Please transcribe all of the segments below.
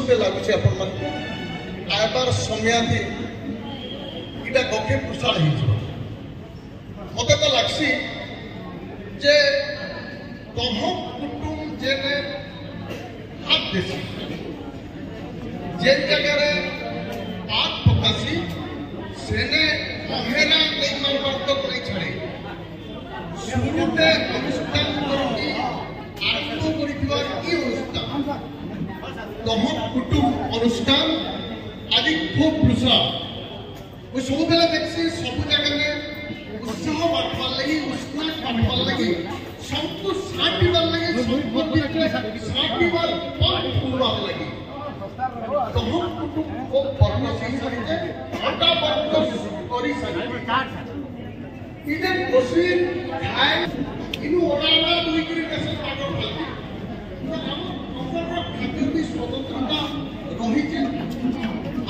गुटे लगुचे आपण आयबार समय इटा गखे प्रसार मत तो लगसी जे तम कुटुम जेने हाथ देसी जे जगह पात पकासी सेने अहेना नहीं मारबार तो नहीं छाड़े शुरूते अनुष्ठान करके आरंभ करिथिबार ई अनुष्ठान तम कुटुम अनुष्ठान आदि खूब प्रसार वो सब बेला देखसी सब जगह में उत्साह बांटबार लगी उत्साह बांटबार लगी सबको साथ दीवार लगी सबको साथ दीवार पाठ पूरबार लगी तम कुटुम को पर्व से सरिते हटा पर्व करी सके इने कोसी खाए इनु ओडाला दुई करी कैसे पागल फलती हमर खातिर भी स्वतंत्रता रही छे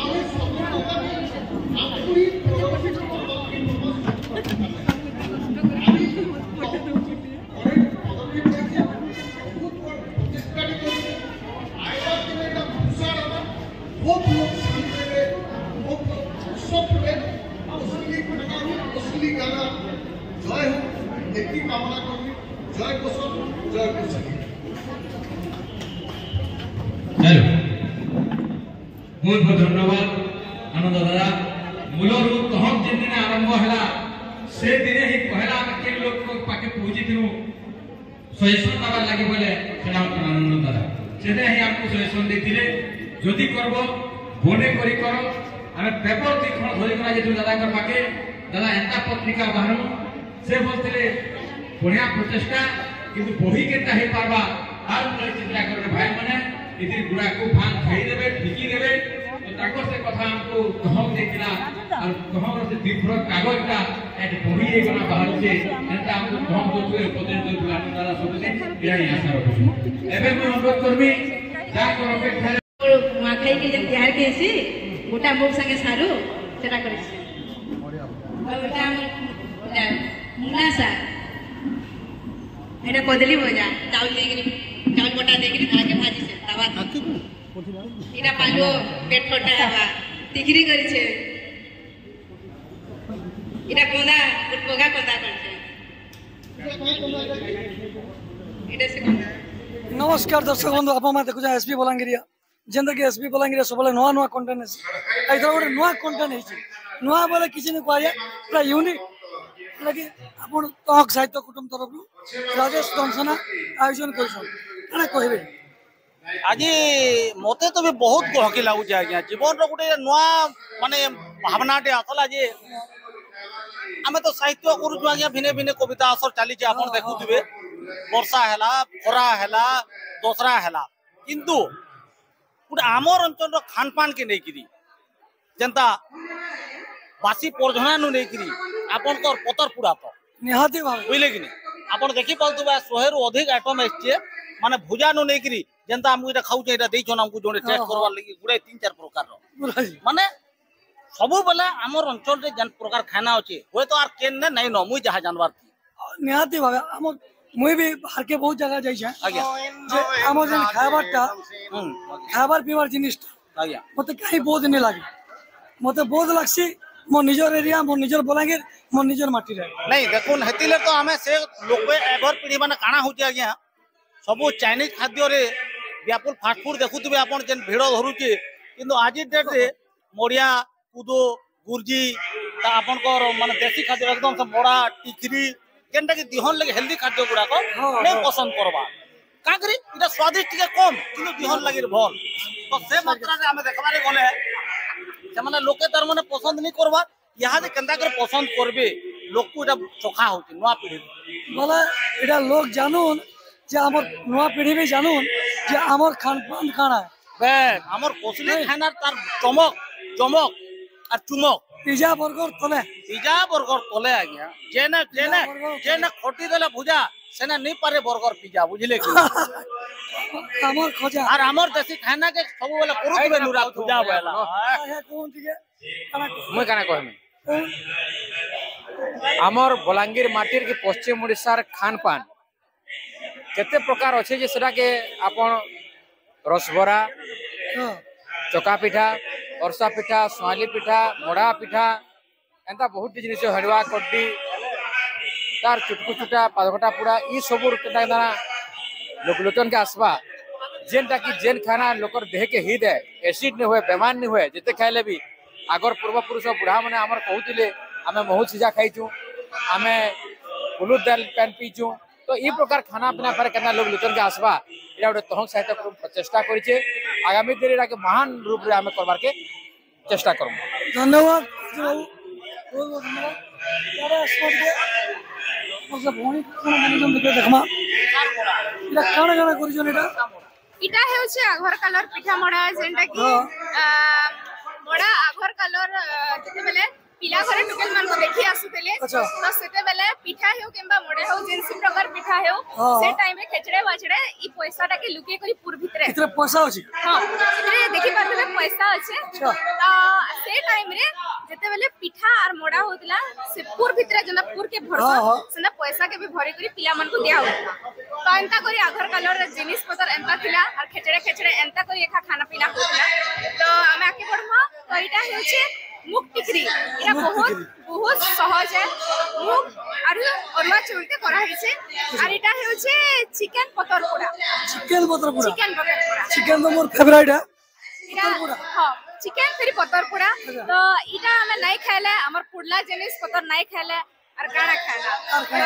आमे स्वतंत्रता में अपनी प्रगति करबा के बहुत लोग सुनते वो सब असली गाना जय हो एक कामना करी जय कुशल जय कुशल हेलो बहुत बहुत धन्यवाद आनंद दादा मूलरू तहम जिन दिन आरंभ है से दिन ही पहला के लोग पाके पहुंची थी सजेशन दबार लगे बोले आनंद दादा से हमको सजेशन देते जदि करब बने करी करो आम पेपर तीन धरिक जो दादा पाके दादा एंता पत्रिका बाहर से बोलते बढ़िया प्रचेषा किंतु बही के पार्बा तार चिंता कर भाई मैंने इधर गुड़ा को भांग खाईदे ठिकी देवे तो से कथा हमको कहम देखला और कहम से दीर्घ कागजटा एक बही गला बाहर से एंता हमको कहम दोतुए उपदेश दोतुए आनंद दादा सबसे यही आशा रखछु एबे मैं अनुरोध करबी जा करो अपेक्षा माखाई के जब तैयार केसी गोटा मुख संगे सारू सेटा करिस गोटा मुला सा एटा कदली भजा चावल देगिरी चावल गोटा देगिरी आगे भाजी से तवा एटा पालो पेट ठंडा हवा तिखरी करिछे एटा कोना उठपोगा कोता करछे एटा से नमस्कार दर्शक बंधु आप देखु एसपी बलांगीरिया जेंदा के एसपी बलांगीरिया सब नुआ नुआ कंटेंट है गोटे नुआ कंटेंट है नुआ बोले किसी नहीं कह पूरा यूनिक लगे आपण तहक साहित्य कुटुंब तरफ राजेश दंसना आयोजन कर कहबे आज मते तो भी बहुत गहकी लगुचे आज्ञा जीवन रोटे नुआ माने भावनाटे आसला जे आम तो साहित्य करूँ आज्ञा भिने भिने कविता असर चली आप देखुवे वर्षा है खरा है दसरा है किंतु गोटे आमर अंचल खान पान के नहीं जेनता बासी पर्झना नहीं आपन पतर पूरा तो निहाती बुझले कि नहीं आप देखी पारे 100 रु अधिक आइटम आसचे माने भुजा नु नहीं करी जेनता हम इटा खाऊ एटा देइछन हमको जोने टेस्ट करवा लगी गुडे 3-4 प्रकार रो माने सब बेला आमर अंचल रे जन प्रकार खाना अछि होय तो आर केन नै न मुई जहा जानवर निहाती भाबे हम मुई भी बाहर के बहुत जगह जाई छै आज्ञा जे हमर जन खाबारटा खाबार पीबार जिनिसटा आज्ञा मते काई बहुत नहीं लागे मते बहुत लागसी मो निजर एरिया मो निजर बलांगीर मो निजर माटी रे नहीं देखुन हेतिले तो हमें से लोग एवर पीढ़ी माने काना होची आज्ञा सब चाइनीज खाद्य रे व्यापुल फास्ट फूड देखुतबे आपन जेन भिड़ धरुची किंतु आज डेट रे मोड़िया कुदो गुर्जी ता आपन को माने देसी खाद्य एकदम से बड़ा टिकरी जेनटा कि दिहन लगे हेल्दी खाद्य गुडा को नहीं पसंद करबा का करी इटा स्वादिष्ट के कम किंतु दिहन लगे भल तो से मात्रा रे हमें देखबारे गले से माने लोके तार माने पसंद नहीं करबा यहाँ जे केंता कर पसंद करबे लोक को इटा चोखा होची नुआ पीढ़ी बोला इटा लोग जानून जे हमर नुआ पीढ़ी में जानून जे हमर खान पान खाना है बे हमर कोसली खाना तार चमक चमक और चुमक पिज्जा बर्गर तले आज्ञा जेने जेने जेने खटी देले भुजा सेना नहीं पारे बर्गर पिज्जा बुझले कि हमर खोजा और हमर देसी खाना के सब वाला करूबे नुरा भुजा वाला है कोन दिगे मैं काना कहमे हमर बलांगीर माटीर के पश्चिम ओडिसा खान पान केते प्रकार अच्छे जे सेटा के आपन रसबरा हाँ चका पिठा अरसा पिठा सुआली पिठा मोड़ा पिठा एंता बहुत जिनिस हलवा कड्डी तार चुटकु चुटा पादकटा पुड़ा ई सब लोक लोचन के आसबा जेनटा कि जेन खाना लोकर देह के हित है एसिड नहीं हुए बेमार नहीं हुए जिते खाइले भी आगर पूर्वपुरुष बुढ़ा मैंने आमर कहते आम महू सीझा खाइचु आम उलूद दाल पैन पीचु तो ये प्रकार खाना पीना पर केना लोग लोचन के आसबा ये गोटे तहक साहित्य प्रचेषा करे आगामी दिन के महान रूप में आम करवार के चेष्टा करूँ। धन्यवाद बहुत बहुत धन्यवाद यार स्पॉट भौणी देखमा इला काना काना करिजन एटा इटा हेउचे आघर कलर पिठा मडा जेंटा कि मडा आघर कलर जते बेले पिला घरे टुकेल मान को देखि आसुतेले तो सेते बेले पिठा हेउ केबा मडे हेउ जेनसी प्रकार पिठा हेउ से टाइम रे खेचड़े बाचड़े ई पैसाटा के लुके करी पूर भितरे इतरे पैसा अछि हां इतरे देखि पातले पैसा अछि तो से टाइम रे जते बेले पिठा आर मडा होतला से पूर भितरे जना पूर के भरसा सेना पैसा के भी भरी करी पिला मान को दिया होता तो एंता करी आघर कलर जिनिस पतर एंता थिला और खेचड़े खेचड़े एंता करी एखा खाना पीना होतला तो हमें आके पढमा तो इटा हेउचे मुख टिकरी इटा बहुत सहज है मुख आरु अरवा चुलते करा हिचे आर इटा हेउचे चिकन पतर पोड़ा चिकन तो मोर फेवरेट है इटा हां चिकन फिर पतर पोड़ा तो इटा हमें नहीं खाइले हमर पुडला जिनिस पतर नहीं खाइले और काना खाना तो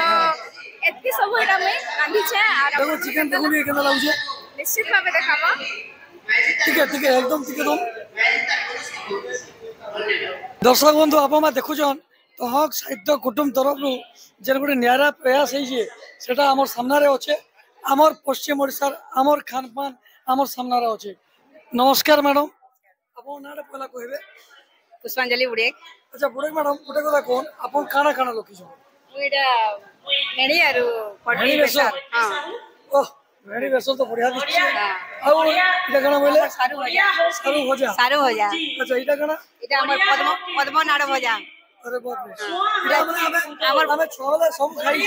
एतकी सब इटा में रांधी छे आर देखो चिकन देखो ये केना लागु छे निश्चित भाबे देखाबा ठीक है एकदम ठीक है दर्शक बंधु आप देखुन तो हक साहित्य कुटुंब तरफ जेन गोटे निरा प्रयास है आमर सामने अच्छे आमर पश्चिम ओडिशा आमर खान पान आमर सामने अच्छे। नमस्कार मैडम आप ना पहला कहबे पुष्पांजलि बुड़े अच्छा बुड़े मैडम गोटे कथा कौन आप काना काना लखिछन एटा नेडी आरो पटनी बेसर हां ओह भेड़ी बेसर तो बढ़िया दिखछि आ इटा काना बोले सारू भजा अच्छा इटा काना इटा हमर पद्म नाड़ भजा अरे बाप रे हमें छबेला सब खाई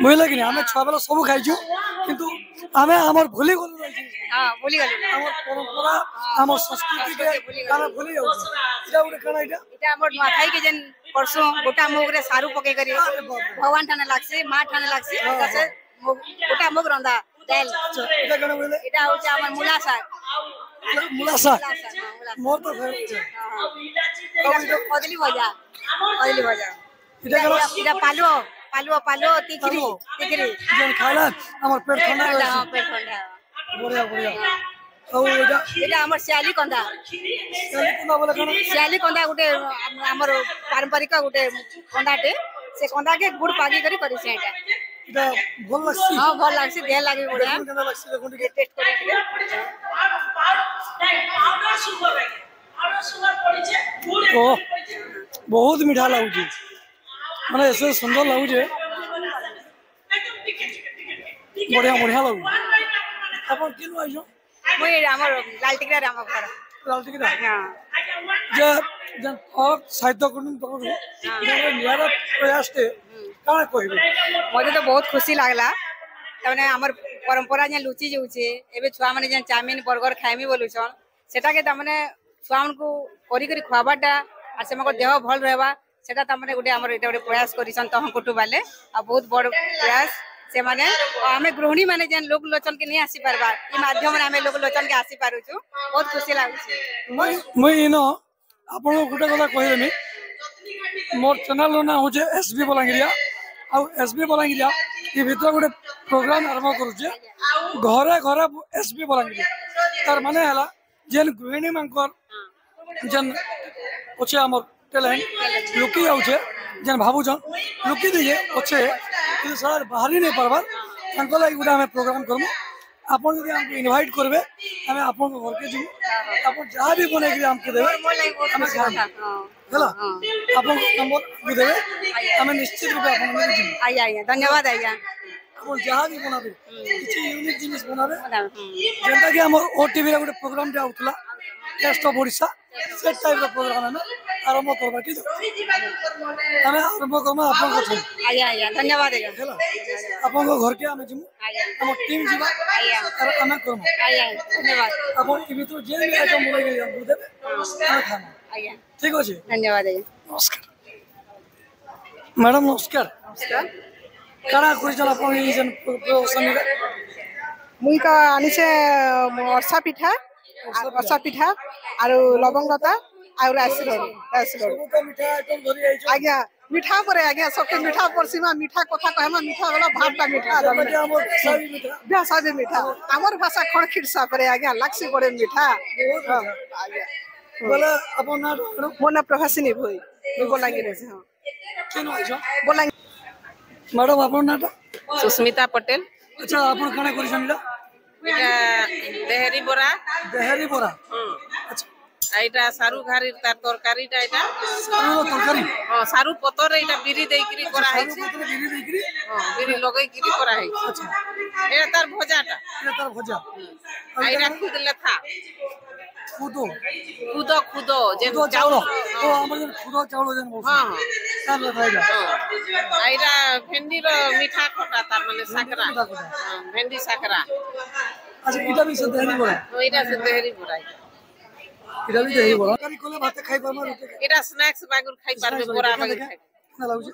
बुझले कि हमें छबेला सब खाई किंतु हमें हमर भूली गलु हां भूली गलु हमर परंपरा हमर संस्कृति के हमें भूली जाउ इटा उडे काना इटा हमर नुआखाई के जेन परसो गोटा मुग रे सारू पके करी भगवान ठाने लागसे मां ठाने लागसे तसे गोटा मुग रंदा दाल इटा काना बोले इटा होचे हमर मूला साग मोर तो फेवरेट है कदली भजा इटा पालो तिकरी जेन खाला हमर पेट ठंडा हां पेट ठंडा बढ़िया और इटा हमर सियाली कंदा बोले काना सियाली कंदा गुटे हमर पारंपरिक गुटे कंदाटे से कंदा के गुड़ पागी करी से इटा भल लागसी हां भल लागसी देह लागे बढ़िया केना लागसी देखो टिके टेस्ट करे ओ बहुत मीठा लागुची माने ऐसे सुंदर लागुचे बढ़िया बढ़िया लागु अपन किनु आइयो मोय हमर लाल टिकरा राम घर लाल टिकरा हां जे जन और साहित्य कुटुंब तो जे निरा प्रयास ते काना कहबे मते तो बहुत खुशी लागला तने हमर परंपरा जे लुची जाउचे एबे छुआ माने जे चाउमीन बर्गर खाइमी बोलुछन सेटा के तमने छुआ मन को करी करी खवाबाटा आ से मको देह भल रहबा सेटा तमने गुटे हमर एटा गुटे प्रयास करिसन तो हम कुटु बाले आ बहुत बड़ प्रयास से माने हमें गृहिणी माने जेन लोक लोचन के नहीं आसी परबा ई माध्यम रे हमें लोक लोचन के आसी पारुछु बहुत खुशी लागुछि मैं इनो आपन गुटे कथा कहलेनी मोर चैनल ना होजे एसबी बलांगिरिया आ एसबी बलांगिरिया ई भीतर गुटे प्रोग्राम आरंभ करूचे घरे घरे एसबी बलांगिरिया तार माने हला जेन गृहिणी मानकर जेन ओछे हमर टैलेंट लुकी आउचे जेन भाबुछन लुकी दिए ओछे कि सर बाहरी नहीं परबार तांको लागि गुडा हमें प्रोग्राम करमु आपन यदि हमको इनवाइट करबे हमें आपन को घर के जी आपन जहां भी बने के हमको देबे हमें खाना हला आपन नंबर देबे हमें निश्चित रूप आपन में जी आइया धन्यवाद आइया आपन जहां भी बनाबे किछि यूनिक जिनिस बनाबे जेंता कि हमर ओटीवी रे गुटे प्रोग्राम जे आउतला टेस्ट ऑफ ओडिशा से टाइप रो प्रोग्राम में आरंभ करबा कि आमे आरंभ करबा आपन को आज्ञा आज्ञा धन्यवाद आज्ञा हेला आपन को घर के आमे जिमु हम टीम जीवा और आमे करबो आज्ञा धन्यवाद आपन ई भीतर जे भी आइटम बोले गेल हम देबे खाना आज्ञा ठीक अछि धन्यवाद आज्ञा नमस्कार मैडम नमस्कार नमस्कार काना क्वेश्चन आपन ई जन प्रश्न मुई का आनिছে অর্ষা পিঠা আর লবঙ্গতা আর রাইস রোল सब तो मीठा आइटम धरि आइछ आज्ञा मिठा पर आज्ञा सबके मिठा परसीमा मिठा कथा कहमा मिठा वाला भातटा मिठा जबकि हमर सभी मीठा भाषा भी मिठा हमर भाषा खड़खिड़सा पर आज्ञा लाक्सी बड़े मिठा आज्ञा बोला अपन ना मोर ना प्रभासिनी भई बोलांगी रे हां केनो आइछ बोलांगी मैडम अपन नाटा सुस्मिता पटेल अच्छा अपन काना क्वेश्चन ला এটা দেহেরি বড়া देहरी बोरा अच्छा এইটা সারু ঘারির তার তরকারিটা এটা सारू तरकारी হ্যাঁ সারু পতর এটা বিরি দেইকিরি করা सारू হইছে पत्र गिरी देकरी হ্যাঁ বিরি লগাইকিরি করা হইছে अच्छा এটা তার ভজাটা ये तार भजा আর এটা খুদলে থা खुदो খুদো খুদো যে खुदो चावल तो हमर जन खुदो चावल जन बोल হ্যাঁ तार लगाइला হ্যাঁ এইটা ভেন্ডির মিঠা খটা তার মানে সাকরা হ্যাঁ ভেন্ডি সাকরা अच्छा इटा भी से देहरी बोरा ওইটা সে দেহেরি বড়া इटा भी देहरी बोरा तरकारी कोले भात खाइ पामा रुटे এটা স্ন্যাক্স বাগুর খাই পারবে বড়া বাগুর খাই ना लाउछ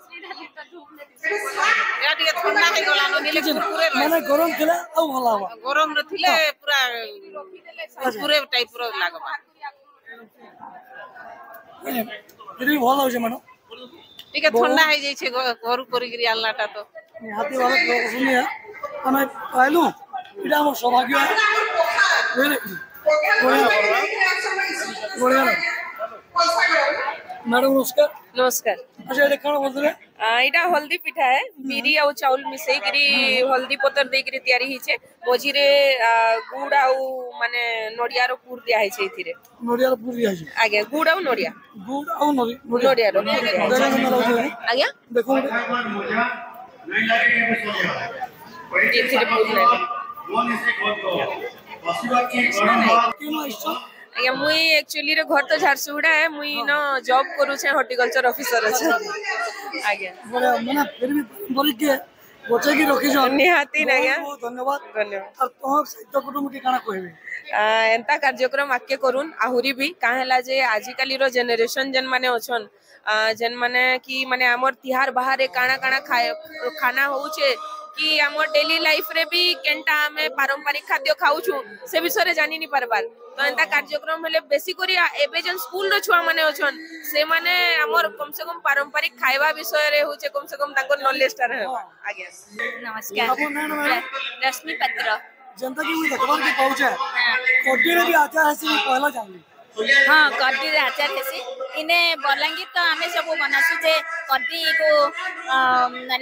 এটা ଟିକେ ঠান্ডা হয়ে গলা ননিলে কুরকুরে माने गरम खेला औ भला हवा গরম রে থিলে পুরা কুরকুরে টাইপর লাগবা इटा भी भला होছে मानो ଟିକେ ঠান্ডা হয়ে যাইছে ঘরু করিগিরি আলনাটা তো हाथी वाला लोग सुनिया हमें पाइलु इटा हमर सौभाग्य है वेरी बढ़िया बढ़िया मैडम नमस्कार नमस्कार अच्छा ये कौन बोलते এটা হলদি পিঠা है বিরি আর চাউল মিশাইকিরি হলদি পতর দেইকিরি তৈরি হইছে মঝিরে গুড় আর মানে নড়িয়ার পুর দিয়া হইছে এথিরে नोडिया पूरी है আগে গুড় আর নড়িয়া गुड औ नोडी নড়িয়ার পুর দিয়া হইছে। देखो मैं लाउछ আগে देखो এথিরে পুর লাগে कि ना इच्छा আগে মুই একচুয়ালি রে ঘর তো ঝারসুগুড়া है মুই ন জব করুছে হর্টিকলচার অফিসর আছে আগে बड़े माने फिर भी पारंपरिक के बचे की रखी जो निहाती ना आज्ञा बहुत धन्यवाद धन्यवाद और तोह साहित्य कुटुंब के काना कहबे एंता कार्यक्रम आके करूँ आहुरी भी कहेला जे आजिकाली रो जेनेरेशन जेन माने अछन जेन माने कि माने हमर तिहार बाहर काना काना खाना होउछे कि हमर डेली लाइफ रे भी केनटा हमें पारंपरिक खाद्य खाउछु से विषय रे जानि नि परबार तो एंता कार्यक्रम हेले बेसी करी एबे जेन स्कूल रो छुआ माने अछन से माने हमर कम से कम पारंपरिक खाइबा विषय रे होचे कम से कम ताको नॉलेज ता रहे आगे नमस्कार आपन नाम मैडम रश्मि पत्र जनता की मुझे देखबार के पहुंचे कोटी रे भी आता है से पहला जानली हाँ कड्डी रे आचार हेसी इने बलांगीर तो आमे सब बनासु जे कड्डी को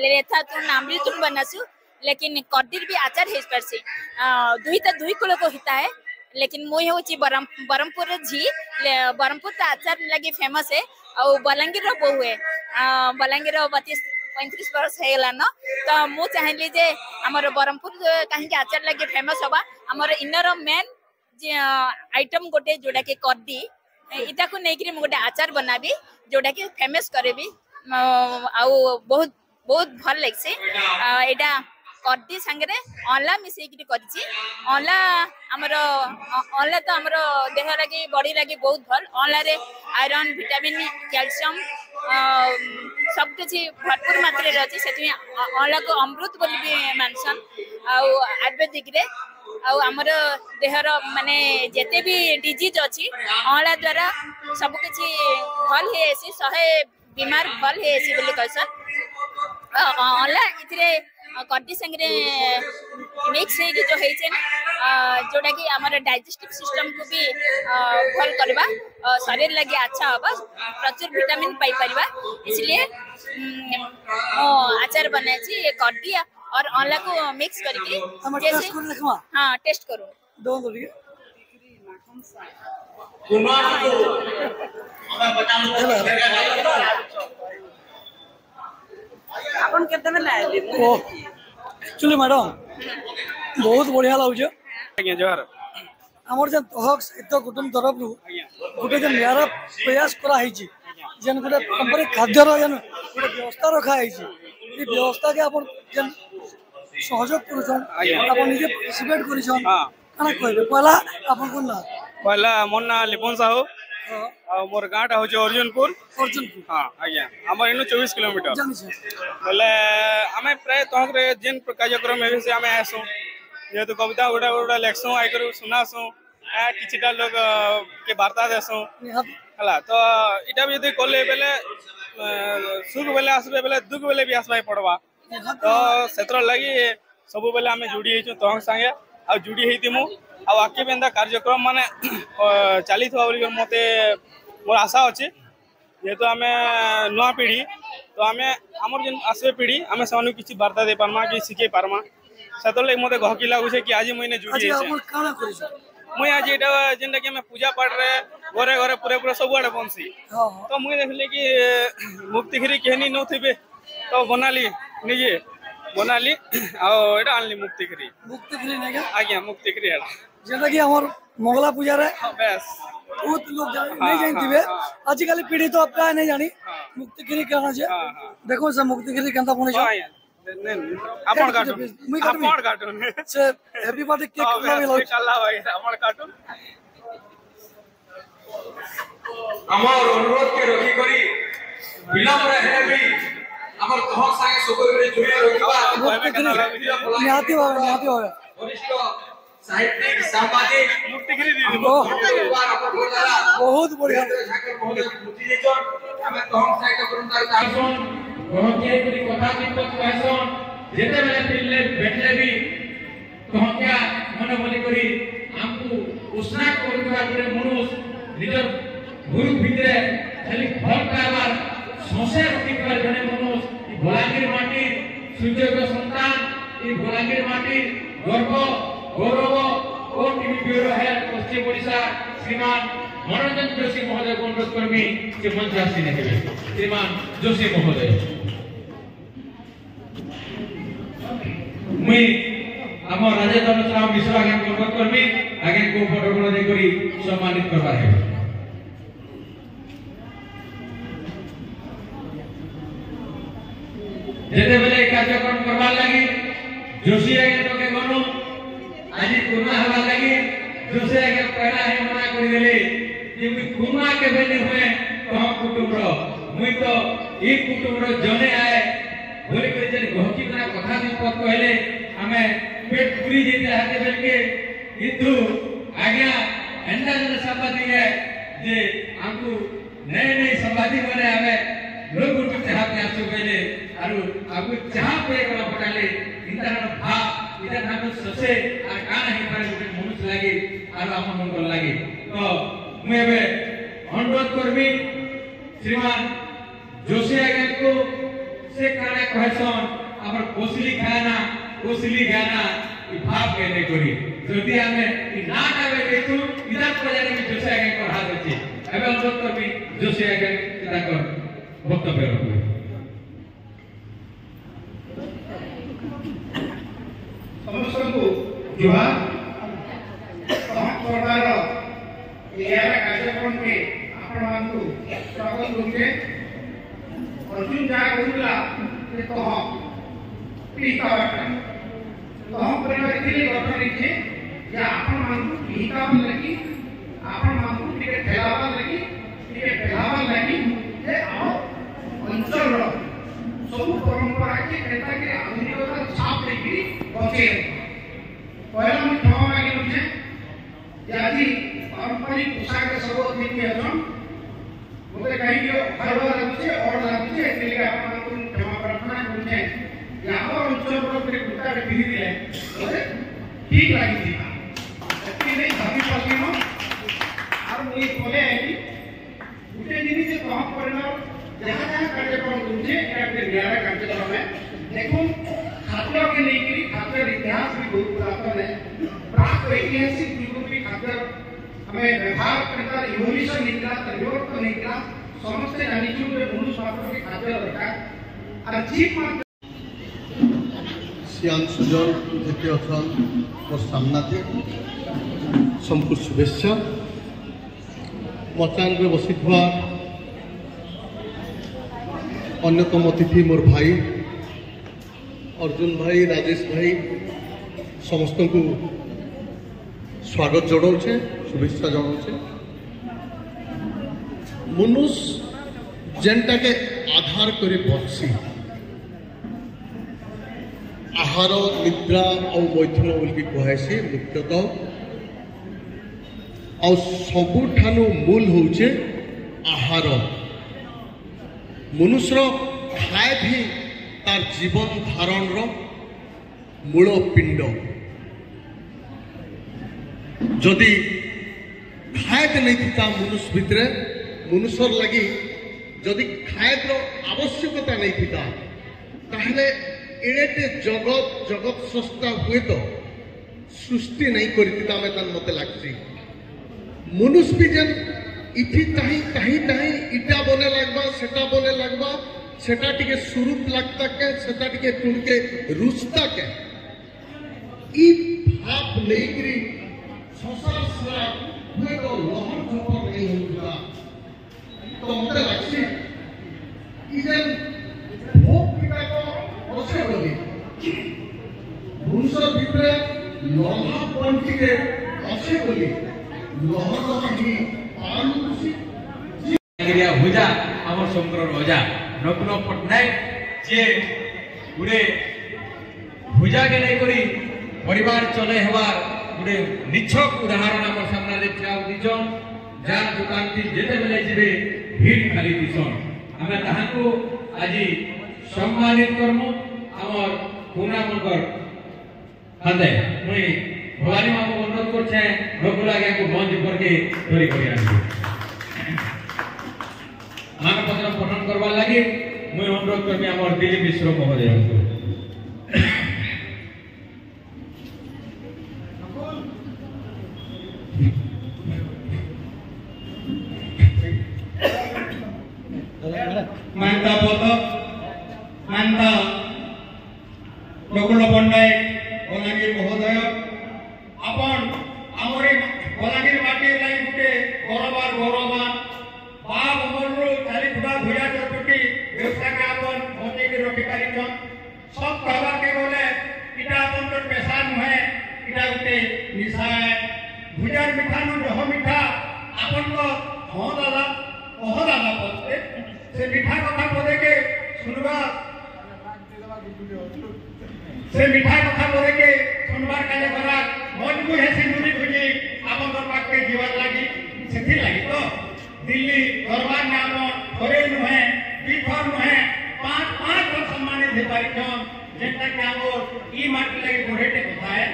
लेथा तू नामरी तू बनासु लेकिन कड्डीर भी आचार हेस परसी दुई कुल को हिता है लेकिन मुई होची बरमपुर झी बरमपुर तो आचार लगी फेमस है और बलांगीर रो बहु है बलांगीर 32-35 वर्ष है न तो मु चाहली जे हमर बरमपुर कहीं के आचार लगी फेमस होबा हमर इनर मेन आइटम गोटे जोड़ा के कड्डी इटा को नहीं कि गोटे आचार बनाबी जोड़ा के फेमस करेबी आउ बहुत बहुत भल लगसे एटा कड्डी संगे अला मिसई कि करछि अला हमर अला तो हमर देह लगी बॉडी लगी बहुत भल अला रे आयरन विटामिन कैल्शियम सब किछि भरपूर मात्रा रे अछि सेति अला को अमृत बोली भी मानसन आउ आयुर्वेदिक रे आउ हमर देहर माने जेते भी डिजीज अछि अला द्वारा सब किछि भल हे एसी 100 बीमार भल हे एसी बोली कहसन अला इतरे कड्डी संगे मिक्स है जो है जोटा कि हमारे डाइजेस्टिव सिस्टम को भी भल करवा शरीर लगे अच्छा होगा प्रचुर विटामिन पाई परवा इसलिए आचार बनाए ये कड्डी और अला को मिक्स करके जैसे हाँ टेस्ट करूँ अपन केते में लाए एक्चुअली मैडम बहुत बढ़िया लाउछ आज्ञा जोहार हमर जे तहक साहित्य कुटुंब तरफ गोटे जे नियारा प्रयास करा हिची जेन गोटे परंपरिक खाद्यर जेन गोटे व्यवस्था रखा है ये व्यवस्था के अपन जेन सहयोग करूछन अपन निजे पार्टिसिपेट करिछन काना कहबे पहला अपन कोन ना पहला मोर ना लिपन साहू और मोर गाँटा हूँ अर्जुनपुर हाँ आज्ञा आम इन 24 किलोमीटर बोले आम प्राय तहरे जेन कार्यक्रम है आम आसू जेहेतु कविता गुड़ा गुड़ा लेखसू आईकर सुनासू किछिटा लोग के वार्ता देसू है तो इटा भी यदि कले बेले सुख बेले आसबे बेले दुख बेले भी आसबा पड़वा तो से लगी सब बेले आम जोड़ी तह सागे आ जोड़ी होतीमु आगे भी कार्यक्रम माने चली मत मोर आशा अच्छे जेहेतु आम नुआ पीढ़ी तो आम आमर जेन आसवे पीढ़ी आम से किसी वार्ता दे पार्मा कि शिखे पार्मा से मत गहकी लगुचे कि आज मुझे जोड़ी मुई आज यहाँ जेनटा कि पूजा पाठ रे घरे घरे पूरे पूरे सब आड़े बनसी तो मुझे देखली कि मुक्तिखिरी कहनी नौथे तो बनाली निजे बनाली आटा आनली मुक्तिखिरी आज्ञा मुक्तिखिरी जेटा कि हमर मंगला पूजा रे बेस बहुत लोग नहीं जानथिबे आजिकल पीढ़ी तो अब नहीं जानी मुक्तिगिरी कहना छे देखो से मुक्तिगिरी केनता कोन छे आपण काटून से हैप्पी बर्थडे केक कल्ला भी लगे कल्ला भाई आपण काटून हमर अनुरोध के रखी करी विलंब रहे भी हमर तोहर संगे सुकर जुड़े रखबा निहाती हो वरिष्ठ साहित्यिक सामाजिक मुक्तिगिरी बहुत बढ़िया हमें तोहर संगे करूंदार कासन बहुते पूरी कथा निपत कहसन जेते बेले पिल्ले बेटले भी तोहका मने बोली करी हमकु उष्णा करबा करे मनुष्य निजर गुरु भितरे खाली भर काबार सोसे रखी कर जने मनुष्य भोलागिर माटी सूर्य के संतान ई भोलागिर माटी गर्व गौरव और टीवी ब्यूरो है पश्चिम ओडिशा श्रीमान मनोरंजन जोशी महोदय को अनुरोध करमी के मंच आसी नहीं श्रीमान जोशी महोदय मुई हम राजेंद्र राव मिश्रा आगे को अनुरोध करमी आगे को फोटो दे करी सम्मानित करबा है जेते बेले कार्यक्रम करबा लागि जोशी आगे तो के गनु आज कोना हवा लगी दूसरे के पहला है मना कर देले कि कोना के बेले हुए तो हम कुटुंब रो मुई तो ई कुटुंब रो जने आए बोले के जे गहकी करा कथा दिन पत कहले हमें पेट पूरी जेते हाथे बेल के किंतु आज्ञा एंदा जन संवादी है जे हमको नए नए संवादी बने हमें लोग उठ चाह पे आसु कहले आरु आपको चाह पे करा पटाले इंदा भाव इधर हम ससे आ का नहीं पारे गुटे मनुष्य लागे आरो हम मंगल लागे तो मैं बे अनुरोध करबी श्रीमान जोशी आगे को से काने कहसन हमर कोसली खाना कोसली गाना ई भाव कहने करी जदी हमें ई ना आवे देखू इधर प्रजाने में जोशी आगे को हाथ अछि एबे अनुरोध करबी जोशी आगे ताकर वक्तव्य रखबे समस्त को जोहार सरकार यार कार्यक्रम में आपण मानकु स्वागत करूचे अर्जुन जा कहला जे तो पीता बाटा तो हम परिवार के गठन लिखे या आपण मानकु पीता लगी आपण मानकु टिके ठेलावा लगी जे आ अंचल सब परंपरा के कहता कि आधुनिकता छाप देकी बचे पहला मैं क्षमा मांगी मुझे यादी पारंपरिक पोशाक सब अतिथि अछन मुझे कहि दियो हरवा लागुचे और लागुचे एते के आपन को क्षमा प्रार्थना करूचे यहाँ अंचल पर फिर कुत्ता के फिरी दिले बोले ठीक लागी थी एते नहीं भाभी पाली नो और मुई बोले आई गुटे जिनिस से कहा परिणाम जहाँ जहाँ कार्यक्रम करूचे एटा के नियारा कार्यक्रम है देखो खाद्य के लेके खाद्य इतिहास भी बहुत पुरातन है प्राक ऐतिहासिक युग में खाद्य हमें व्यवहार करता इवोल्यूशन निकला परिवर्तन निकला समस्त जानिचु के मनुष्य मात्र के खाद्य दरकार और जीव मात्र सियान सुजन जेते अछन मोर सामनाते संपूर्ण शुभेच्छा मचान रे बसिथवा अन्यतम अतिथि मोर भाई अर्जुन भाई राजेश भाई समस्त को स्वागत जनाऊे शुभेच्छा जनाऊे। मनुष्य जेनटा के आधार कर बसी आहार निद्रा और मैथुन बोलिकी कहेसी मुख्यतः और सबुठानु मूल होचे आहार। मनुष्य खाए भी तार जीवन धारण रो मूल पिंड। जदि खाए नहीं था मनुष्य भितर मनुष्य लगी जदि खाए आवश्यकता नहीं था ताहले एड़े जगत जगत सस्ता हुए तो सृष्टि नहीं करता मत लगती। मनुष्य भी जन इथि ताही ताही ताही इटा बने लगवा सेटा बने लगवा सेटा टिके स्वरूप लगता के सेटा टिके टुणके रुचता के ई भाप लेकरी संसार सारा हुए तो लहर झपर नहीं होगा। तो मत लगसी इजन भोग पिता को अच्छे बोली मनुष्य भितर लहा पंथी के अच्छे बोली भुजा आम समग्र रजा नकुल पट्टनायक जे गुड़े भुजा के नहीं करी परिवार चले हबार गुड़े निछक उदाहरण आम सामने दीचन जार दुकान थी जेते बेले जीवे भीड़ खाली दिसन आमे ताहाको आज सम्मानित करमु आमर पुना मनकर हाते मुई भवानी माँ को अनुरोध करछे रघुला के को मंच पर के धरी करी आनी मान पत्र पठन करवा लागि मुई अनुरोध करबी हमर दिलीप मिश्र महोदय को। मानता पद मानता रघुला पट्टनायक बलांगीर महोदय अपन आमरे बलांगीर माटी लाई गुटे गौरवार गौरवान बाप अमरु चाली फुटा भुजा चटुटी व्यवसाय के अपन मोटे के रखि पारिछन सब कहबा के बोले इटा अपन तो पेशा नहे इटा गुटे निशा है भुजार मिठा न रह मिठा अपन को हो दादा ओह दादा पते से मिठा कथा पदे के सुनबा से मिठा कथा पदे के सुनबार काले भरा मजबूर है सिंदूरी भुजी आपन दरबार के जीवन लागी सेथि लागी तो दिल्ली दरबार नाम थोड़े नुहे बिफर नुहे पांच पांच बार सम्मानित हे पारिछन जेटा के हमर ई माटी लागी बढ़ेटे कथा है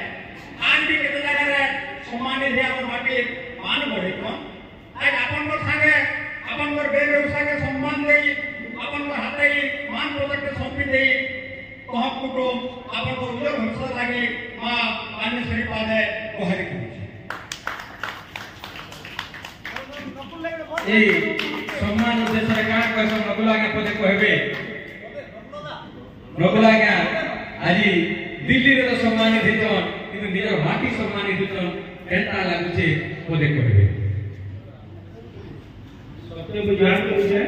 आज भी केते जगह रे सम्मानित हे हमर माटी मान बढ़ेको आज आपन को संगे आपन को बे व्यवसाय के सम्मान देई आपन को हाथे मान प्रोजेक्ट सौंपी देई कह कुटुम आपन को उज्जवल भविष्य लागी मां मान्यश्री पादे गोहारी ए सम्मान उद्देश्य का कहम रघुला के पदे कहबे रघुला के आज दिल्ली रे तो सम्मानित हितन किंतु निजर माटी सम्मानित हितन केता लागुचे पदे कहबे सबके बुझान को है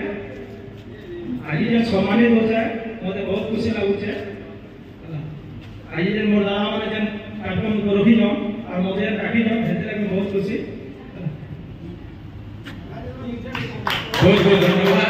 आज जे सम्मानित हो जाए मते बहुत खुशी लागुचे आज जे मोर दादा माने जन कार्यक्रम को रखी न और मते काटी न हेते लगे बहुत खुशी बहुत बहुत धन्यवाद।